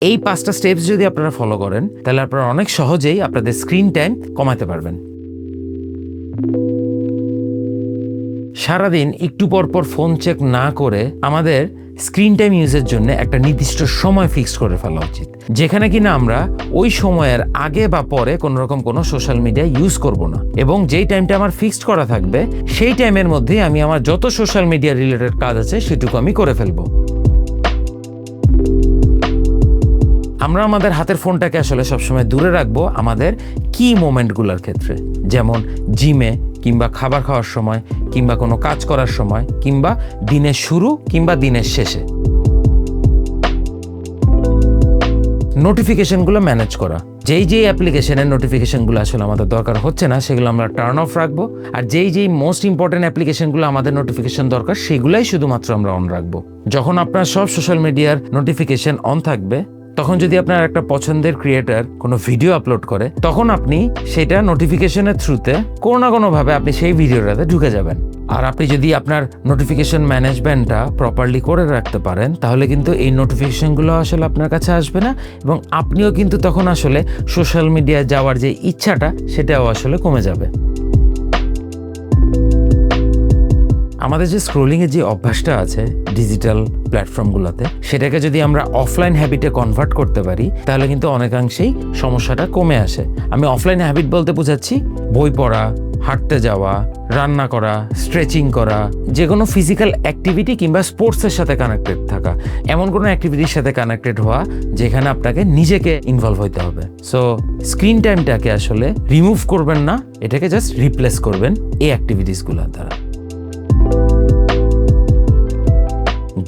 এই 5টা স্টেপস যদি আপনারা ফলো করেন তাহলে আপনারা অনেক সহজেই আপনাদের স্ক্রিন টাইম কমাতে পারবেন। সারাদিন একটু পর ফোন চেক না করে আমাদের স্ক্রিন টাইম ইউজের জন্য একটা নির্দিষ্ট সময় ফিক্স করে ফেলা উচিত, যেখানে কিনা আমরা ওই সময়ের আগে বা পরে কোনো রকম কোনো সোশ্যাল মিডিয়া ইউজ করব না, এবং যেই টাইমটা আমার ফিক্সড করা থাকবে সেই টাইমের মধ্যেই আমি আমার যত সোশ্যাল মিডিয়া রিলেটেড কাজ আছে সেটুকু আমি করে ফেলবো। আমরা আমাদের হাতের ফোনটাকে আসলে সবসময় দূরে রাখবো আমাদের কি মোমেন্টগুলোর ক্ষেত্রে, যেমন জিমে, কিংবা খাবার খাওয়ার সময়, কিংবা কোনো কাজ করার সময়, কিংবা দিনের শুরু কিংবা দিনের শেষে। নোটিফিকেশনগুলো ম্যানেজ করা, যেই অ্যাপ্লিকেশনের নোটিফিকেশনগুলো আসলে আমাদের দরকার হচ্ছে না সেগুলো আমরা টার্ন অফ রাখবো, আর যেই মোস্ট ইম্পর্টেন্ট অ্যাপ্লিকেশনগুলো আমাদের নোটিফিকেশন দরকার সেগুলাই শুধুমাত্র আমরা অন রাখবো। যখন আপনার সব সোশ্যাল মিডিয়ার নোটিফিকেশন অন থাকবে, তখন যদি আপনার একটা পছন্দের ক্রিয়েটার কোনো ভিডিও আপলোড করে, তখন আপনি সেটা নোটিফিকেশনের থ্রুতে কোনো না কোনোভাবে আপনি সেই ভিডিওটাতে ঢুকে যাবেন। আর আপনি যদি আপনার নোটিফিকেশন ম্যানেজমেন্টটা প্রপারলি করে রাখতে পারেন, তাহলে কিন্তু এই নোটিফিকেশনগুলো আসলে আপনার কাছে আসবে না, এবং আপনিও কিন্তু তখন আসলে সোশ্যাল মিডিয়ায় যাওয়ার যে ইচ্ছাটা সেটাও আসলে কমে যাবে। আমাদের যে স্ক্রোলিংয়ের যে অভ্যাসটা আছে ডিজিটাল প্ল্যাটফর্মগুলোতে, সেটাকে যদি আমরা অফলাইন হ্যাবিটে কনভার্ট করতে পারি তাহলে কিন্তু অনেকাংশেই সমস্যাটা কমে আসে। আমি অফলাইন হ্যাবিট বলতে বোঝাচ্ছি বই পড়া, হাঁটতে যাওয়া, রান্না করা, স্ট্রেচিং করা, যে কোনো ফিজিক্যাল অ্যাক্টিভিটি কিংবা স্পোর্টসের সাথে কানেক্টেড থাকা, এমন কোনো অ্যাক্টিভিটির সাথে কানেক্টেড হওয়া যেখানে আপনাকে নিজেকে ইনভলভ হইতে হবে। সো স্ক্রিন টাইমটাকে আসলে রিমুভ করবেন না, এটাকে জাস্ট রিপ্লেস করবেন এই অ্যাক্টিভিটিসগুলোর দ্বারা।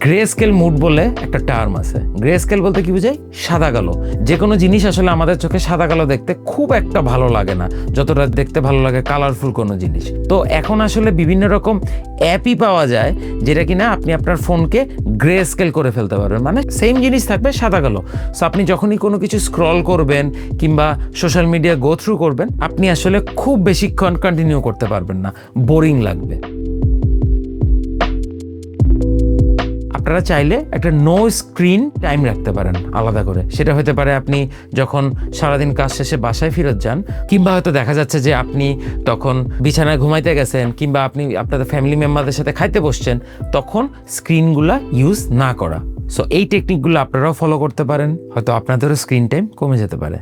গ্রে স্কেল মুড বলে একটা টার্ম আছে। গ্রে স্কেল বলতে কি বোঝায়? সাদা কালো। যে কোনো জিনিস আসলে আমাদের চোখে সাদা কালো দেখতে খুব একটা ভালো লাগে না, যতটা দেখতে ভালো লাগে কালারফুল কোনো জিনিস। তো এখন আসলে বিভিন্ন রকম অ্যাপই পাওয়া যায় যেটা কিনা আপনি আপনার ফোনকে গ্রে স্কেল করে ফেলতে পারবেন, মানে সেম জিনিস থাকবে সাদা কালো। সো আপনি যখনই কোনো কিছু স্ক্রল করবেন কিংবা সোশ্যাল মিডিয়া গো থ্রু করবেন, আপনি আসলে খুব বেশিক্ষণ কন্টিনিউ করতে পারবেন না, বোরিং লাগবে। আপনারা চাইলে একটা নো স্ক্রিন টাইম রাখতে পারেন আলাদা করে। সেটা হতে পারে আপনি যখন সারাদিন কাজ শেষে বাসায় ফেরত যান, কিংবা হয়তো দেখা যাচ্ছে যে আপনি তখন বিছানায় ঘুমাইতে গেছেন, কিংবা আপনি আপনাদের ফ্যামিলি মেম্বারদের সাথে খাইতে বসছেন, তখন স্ক্রিনগুলা ইউজ না করা। সো এই টেকনিকগুলো আপনারাও ফলো করতে পারেন, হয়তো আপনাদেরও স্ক্রিন টাইম কমে যেতে পারে।